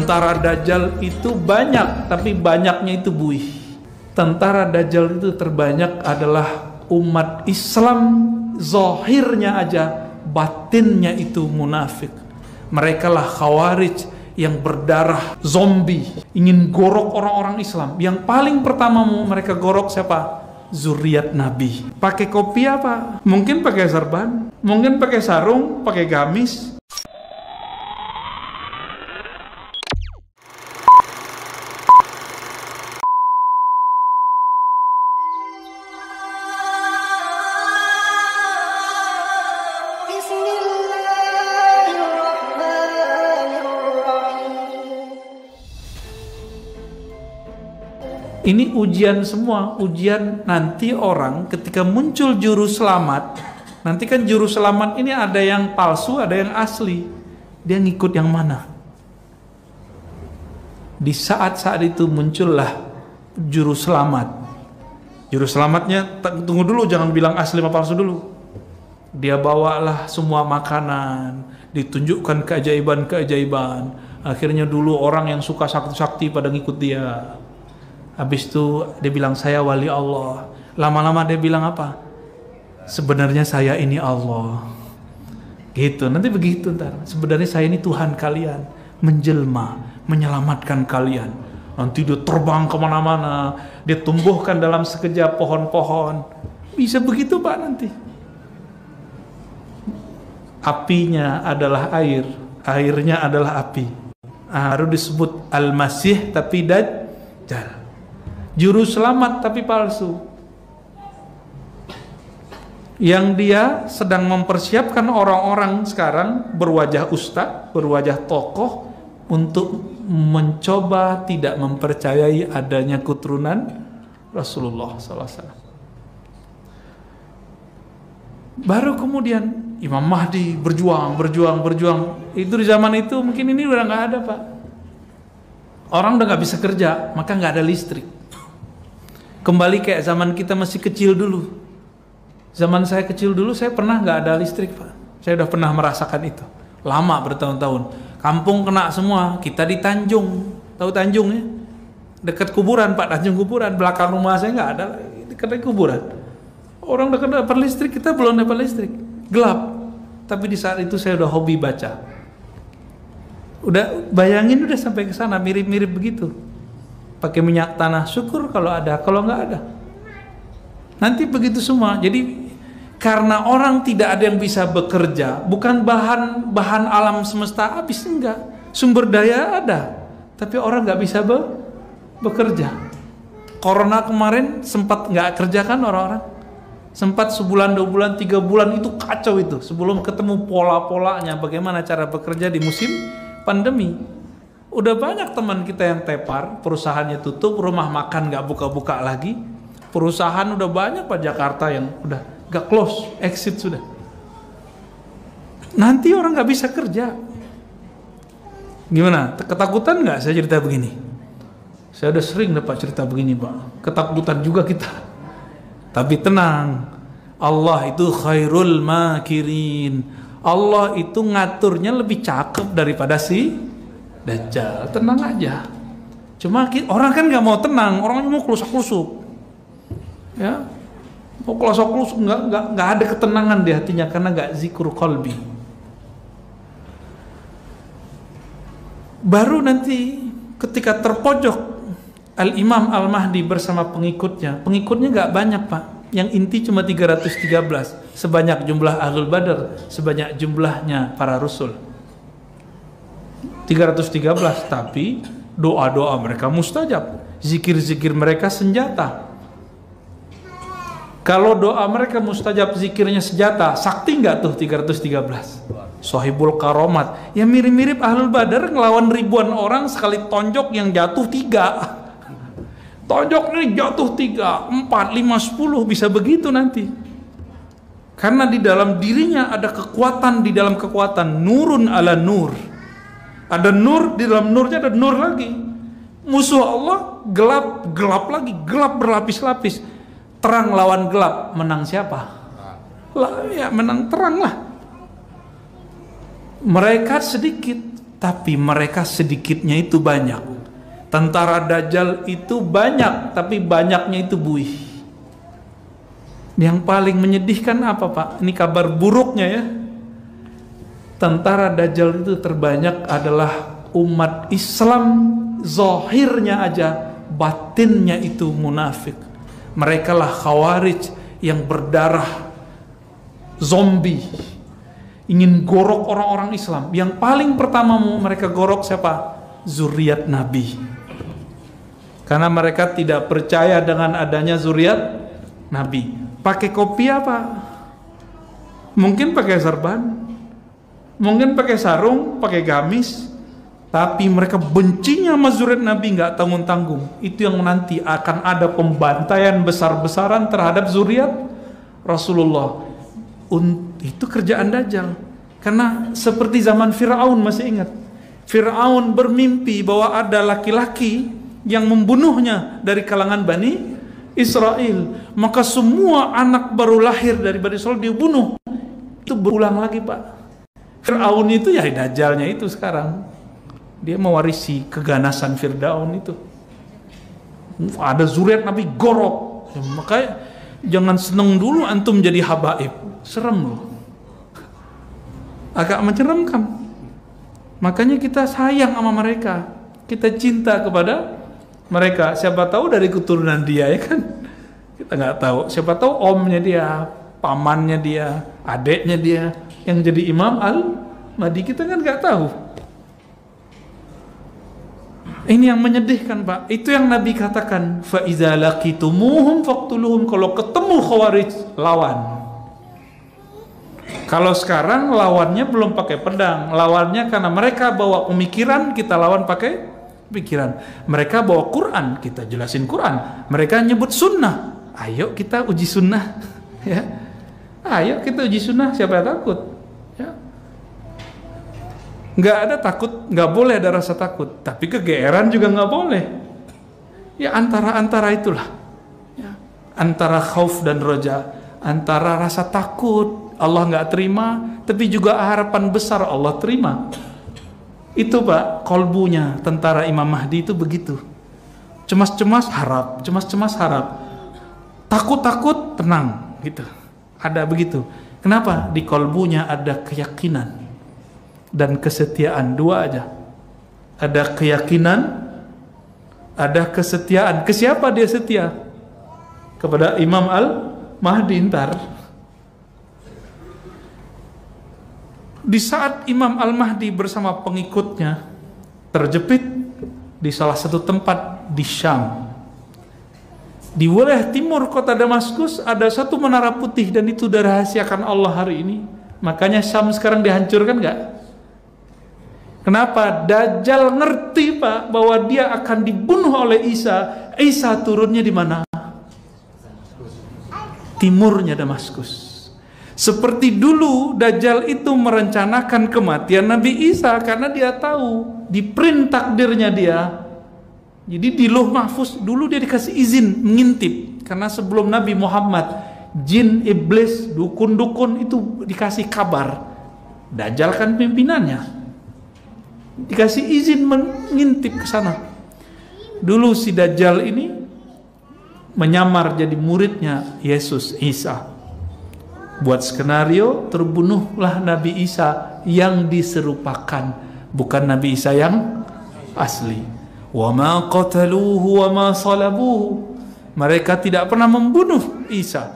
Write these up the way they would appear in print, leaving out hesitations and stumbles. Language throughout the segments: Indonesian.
Tentara Dajjal itu banyak, tapi banyaknya itu buih. Tentara Dajjal itu terbanyak adalah umat Islam, zahirnya aja, batinnya itu munafik. Mereka lah Khawarij yang berdarah zombie, ingin gorok orang-orang Islam. Yang paling pertama mau mereka gorok siapa? Zuriat Nabi. Pakai kopi apa? Mungkin pakai serban, mungkin pakai sarung, pakai gamis. Ini ujian semua, ujian nanti orang ketika muncul juru selamat. Nanti kan juru selamat ini ada yang palsu, ada yang asli. Dia ngikut yang mana? Di saat-saat itu muncullah juru selamat. Juru selamatnya, tunggu dulu, jangan bilang asli atau palsu dulu. Dia bawalah semua makanan, ditunjukkan keajaiban-keajaiban. Akhirnya dulu orang yang suka sakti-sakti pada ngikut dia. Habis itu dia bilang saya wali Allah. Lama-lama dia bilang apa? Sebenarnya saya ini Allah. Gitu, nanti begitu ntar. Sebenarnya saya ini Tuhan kalian, menjelma, menyelamatkan kalian. Nanti dia terbang kemana-mana, dia tumbuhkan dalam sekejap pohon-pohon. Bisa begitu Pak nanti. Apinya adalah air, airnya adalah api. Harus disebut Al-Masih tapi Dajjal. Juru selamat tapi palsu, yang dia sedang mempersiapkan orang-orang sekarang berwajah ustadz, berwajah tokoh, untuk mencoba tidak mempercayai adanya keturunan Rasulullah SAW. Baru kemudian Imam Mahdi berjuang. Itu di zaman itu mungkin ini udah nggak ada Pak. Orang udah nggak bisa kerja, maka nggak ada listrik. Kembali kayak zaman kita masih kecil dulu. Zaman saya kecil dulu, saya pernah nggak ada listrik Pak. Saya udah pernah merasakan itu. Lama, bertahun-tahun. Kampung kena semua. Kita di Tanjung, tahu Tanjung ya? Dekat kuburan Pak, Tanjung kuburan. Belakang rumah saya nggak ada, dekat kuburan. Orang udah dapat listrik, kita belum dapat listrik. Gelap. Tapi di saat itu saya udah hobi baca. Udah bayangin udah sampai ke sana, mirip-mirip begitu. Pakai minyak tanah, syukur kalau ada, kalau nggak ada. Nanti begitu semua. Jadi karena orang tidak ada yang bisa bekerja, bukan bahan alam semesta habis, enggak. Sumber daya ada, tapi orang nggak bisa bekerja. Corona kemarin sempat nggak kerja kan orang-orang? Sempat sebulan, 2 bulan, 3 bulan itu kacau itu. Sebelum ketemu pola-polanya bagaimana cara bekerja di musim pandemi. Udah banyak teman kita yang tepar, perusahaannya tutup, rumah makan nggak buka-buka lagi. Perusahaan udah banyak Pak Jakarta yang udah nggak close, exit sudah. Nanti orang nggak bisa kerja. Gimana? Ketakutan nggak saya cerita begini? Saya udah sering dapat cerita begini Pak. Ketakutan juga kita. Tapi tenang, Allah itu khairul makirin. Allah itu ngaturnya lebih cakep daripada si Dajjal. Tenang aja. Cuma orang kan nggak mau tenang, orang mau kelusuk-kelusuk, ya, mau kelusuk-kelusuk, nggak ada ketenangan di hatinya karena nggak zikr qalbi. Baru nanti ketika terpojok Al-Imam Al-Mahdi bersama pengikutnya nggak banyak Pak, yang inti cuma 313, sebanyak jumlah Ahlul Badar, sebanyak jumlahnya para Rasul. 313, tapi doa-doa mereka mustajab, zikir-zikir mereka senjata. Kalau doa mereka mustajab, zikirnya senjata, sakti nggak tuh 313? Sohibul Karomat, ya mirip-mirip Ahlul Badar ngelawan ribuan orang, sekali tonjok yang jatuh 3. Tonjok ini jatuh 3, 4, 5, 10, bisa begitu nanti. Karena di dalam dirinya ada kekuatan, di dalam kekuatan, nurun ala nur. Ada nur, di dalam nurnya ada nur lagi. Musuh Allah gelap lagi, gelap berlapis-lapis. Terang lawan gelap, menang siapa? Ya menang terang lah. Mereka sedikit, tapi mereka sedikitnya itu banyak. Tentara Dajjal itu banyak, tapi banyaknya itu buih. Yang paling menyedihkan apa, Pak? Ini kabar buruknya ya. Tentara Dajjal itu terbanyak adalah umat Islam, zahirnya aja, batinnya itu munafik. Mereka lah Khawarij yang berdarah zombie, ingin gorok orang-orang Islam. Yang paling pertama mau mereka gorok siapa? Zuriat Nabi. Karena mereka tidak percaya dengan adanya zuriat Nabi. Pakai kopi apa? Mungkin pakai serban, mungkin pakai sarung, pakai gamis, tapi mereka bencinya sama zuriat Nabi nggak tanggung-tanggung. Itu yang nanti akan ada pembantaian besar-besaran terhadap zuriat Rasulullah. Itu kerjaan Dajjal. Karena seperti zaman Fir'aun, masih ingat? Fir'aun bermimpi bahwa ada laki-laki yang membunuhnya dari kalangan Bani Israel. Maka semua anak baru lahir dari Bani Israel dibunuh. Itu berulang lagi, Pak. Fir'aun itu ya Dajjalnya itu sekarang. Dia mewarisi keganasan Fir'aun itu. Ada zuriat Nabi gorok. Ya, makanya jangan seneng dulu antum jadi habaib. Serem loh. Agak menceremkan. Makanya kita sayang sama mereka. Kita cinta kepada mereka. Siapa tahu dari keturunan dia, ya kan? Kita nggak tahu. Siapa tahu omnya dia, pamannya dia, adeknya dia yang jadi Imam Al-Mahdi. Kita kan nggak tahu. Ini yang menyedihkan, Pak. Itu yang Nabi katakan, fa iza laqitumuhum faqtuluhum. Kalau ketemu Khawarij, lawan. Kalau sekarang lawannya belum pakai pedang, lawannya karena mereka bawa pemikiran, kita lawan pakai pikiran. Mereka bawa Quran, kita jelasin Quran. Mereka nyebut sunnah, ayo kita uji sunnah. Ya, ayo kita uji sunnah. Siapa yang takut? Ya, nggak ada takut, nggak boleh ada rasa takut. Tapi kegeeran juga nggak boleh. Ya antara itulah. Ya, antara khauf dan roja, antara rasa takut Allah nggak terima, tapi juga harapan besar Allah terima. Itu, Pak, kolbunya tentara Imam Mahdi itu begitu. Cemas-cemas harap, cemas-cemas harap, takut-takut tenang, gitu. Ada begitu. Kenapa? Di kolbunya ada keyakinan dan kesetiaan, dua aja. Ada keyakinan, ada kesetiaan. Ke siapa dia setia? Kepada Imam Al-Mahdi ntar. Di saat Imam Al-Mahdi bersama pengikutnya terjepit di salah satu tempat di Syam, di wilayah timur kota Damaskus, ada satu menara putih, dan itu dirahasiakan Allah hari ini. Makanya Syam sekarang dihancurkan nggak? Kenapa? Dajjal ngerti, Pak, bahwa dia akan dibunuh oleh Isa. Isa turunnya di mana? Timurnya Damaskus. Seperti dulu Dajjal itu merencanakan kematian Nabi Isa karena dia tahu di print takdirnya dia. Jadi di Lauh Mahfuz dulu dia dikasih izin mengintip, karena sebelum Nabi Muhammad jin, iblis, dukun-dukun itu dikasih kabar. Dajjal kan pimpinannya, dikasih izin mengintip ke sana. Dulu si Dajjal ini menyamar jadi muridnya Yesus Isa. Buat skenario, terbunuhlah Nabi Isa yang diserupakan, bukan Nabi Isa yang asli. Wa ma qataluhu wa ma salabuhu. Mereka tidak pernah membunuh Isa,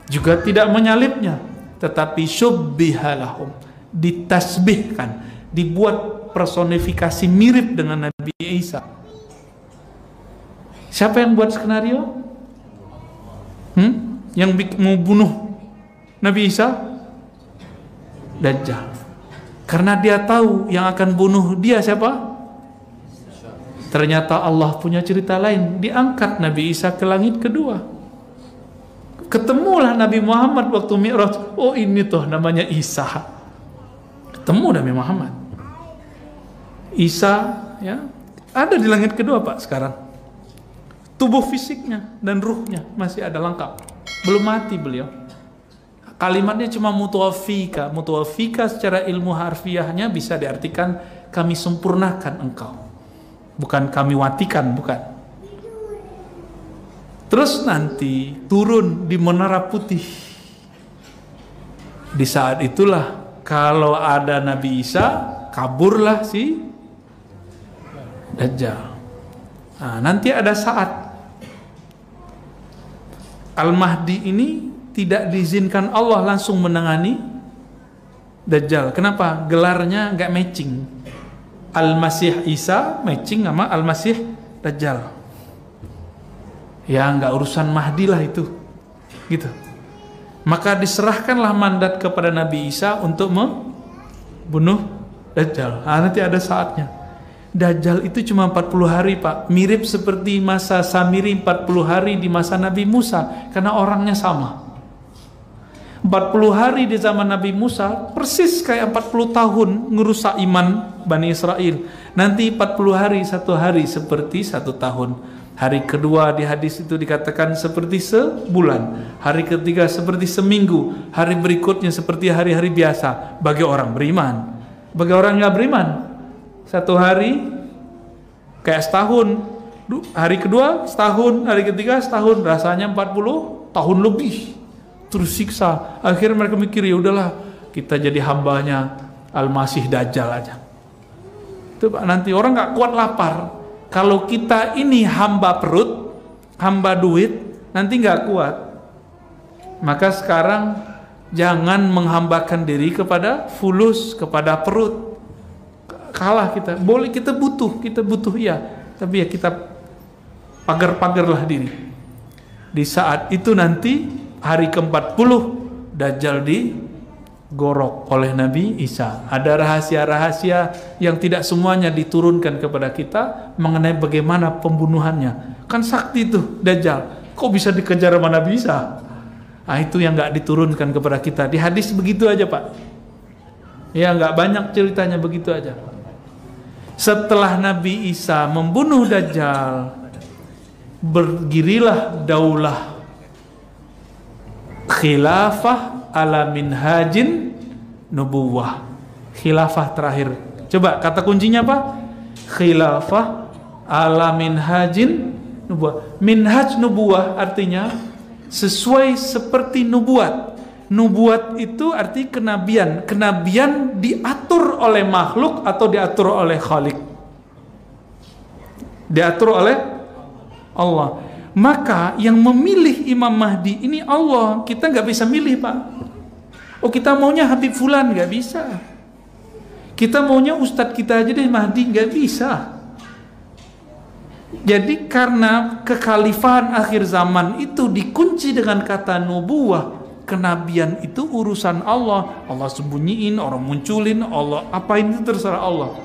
juga tidak menyalibnya, tetapi syubbiha lahum, ditasbihkan, dibuat personifikasi mirip dengan Nabi Isa. Siapa yang buat skenario? Yang mau bunuh Nabi Isa? Dajjal. Karena dia tahu yang akan bunuh dia siapa? Ternyata Allah punya cerita lain. Diangkat Nabi Isa ke langit kedua. Ketemulah Nabi Muhammad waktu Mi'raj. Oh, ini tuh namanya Isa. Ketemu Nabi Muhammad. Isa ya ada di langit kedua, Pak, sekarang. Tubuh fisiknya dan ruhnya masih ada lengkap. Belum mati beliau. Kalimatnya cuma mutawafika. Mutawafika secara ilmu harfiahnya bisa diartikan kami sempurnakan engkau. Bukan kami watikan, bukan. Terus nanti turun di Menara Putih. Di saat itulah kalau ada Nabi Isa, kaburlah si Dajjal. Nah, nanti ada saat Al-Mahdi ini tidak diizinkan Allah langsung menangani Dajjal. Kenapa? Gelarnya nggak matching. Al-Masih Isa matching sama Al-Masih Dajjal. Ya nggak urusan Mahdi lah itu, gitu. Maka diserahkanlah mandat kepada Nabi Isa untuk membunuh Dajjal. Nah, nanti ada saatnya. Dajjal itu cuma 40 hari, Pak. Mirip seperti masa Samiri 40 hari di masa Nabi Musa, karena orangnya sama. 40 hari di zaman Nabi Musa persis kayak 40 tahun ngerusak iman Bani Israel. Nanti 40 hari, satu hari seperti 1 tahun. Hari kedua di hadis itu dikatakan seperti sebulan. Hari ketiga seperti seminggu. Hari berikutnya seperti hari-hari biasa bagi orang beriman. Bagi orang nggak beriman, 1 hari kayak setahun. Hari kedua setahun, hari ketiga setahun, rasanya 40 tahun lebih. Terus siksa. Akhirnya mereka mikir, ya udahlah, kita jadi hambanya Al-Masih Dajjal aja. Itu Pak, nanti orang nggak kuat lapar. Kalau kita ini hamba perut, hamba duit, nanti nggak kuat. Maka sekarang jangan menghambakan diri kepada fulus, kepada perut. Kalah kita. Boleh kita butuh ya. Tapi ya kita pagar-pagarlah diri. Di saat itu nanti hari ke-40 Dajjal digorok oleh Nabi Isa. Ada rahasia-rahasia yang tidak semuanya diturunkan kepada kita mengenai bagaimana pembunuhannya. Kan sakti itu Dajjal. Kok bisa dikejar sama Nabi Isa? Nah, itu yang nggak diturunkan kepada kita. Di hadis begitu aja, Pak. Ya nggak banyak ceritanya, begitu aja. Setelah Nabi Isa membunuh Dajjal, berdirilah daulah khilafah ala minhajin nubuwah. Khilafah terakhir. Coba kata kuncinya apa? Khilafah ala minhajin nubuwah. Minhaj nubuwah artinya sesuai seperti nubuat. Nubuat itu arti kenabian. Kenabian diatur oleh makhluk atau diatur oleh Khalik? Diatur oleh Allah. Maka yang memilih Imam Mahdi ini Allah. Kita nggak bisa milih, Pak. Oh, kita maunya Habib Fulan, nggak bisa. Kita maunya Ustadz kita aja deh Mahdi, nggak bisa. Jadi karena kekhalifahan akhir zaman itu dikunci dengan kata nubuwah, kenabian itu urusan Allah. Allah sembunyiin, orang munculin, Allah apain itu terserah Allah.